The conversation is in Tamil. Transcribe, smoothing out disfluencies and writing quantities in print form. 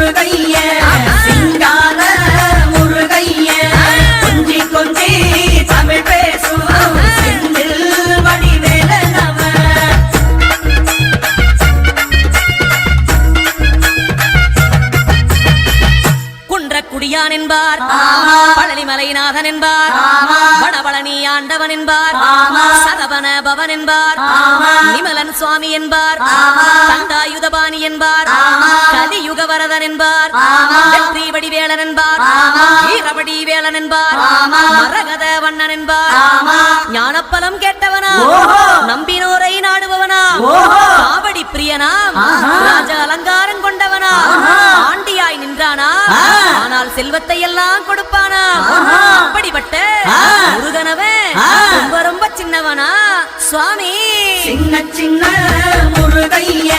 முருகைய சிங்கார முருகைய கொஞ்சி கொஞ்சி தமிழ் பேசும் செந்தில் வடிவேலனவ குன்றக்குடியான் என்பார் பழனிமலைநாதன் என்பார் வடபழனி ஆண்டவன் என்பார் சரவண பவன் என்பார் நிமலன் சுவாமி என்பார் தண்டாயுதபாணி என்பார் கலியுக வரதன் என்பார் வெற்றி வடிவேலன் என்பார் வீரவடி வேலன் என்பார் மரகத வண்ணன் என்பார் ஞானப்பலம் கேட்டவனா நம்பினோரை நாடுபவனா காவடி பிரியனாம் ராஜ அலங்காரம் கொண்டவனா ஆண்டியாய் நின்றானா ஆனால் செல்வத்தை எல்லாம் கொடுப்பானா அப்படிப்பட்ட முருகனவன் ரொம்ப ரொம்ப சின்னவனா சுவாமி சின்ன சின்ன முருகைய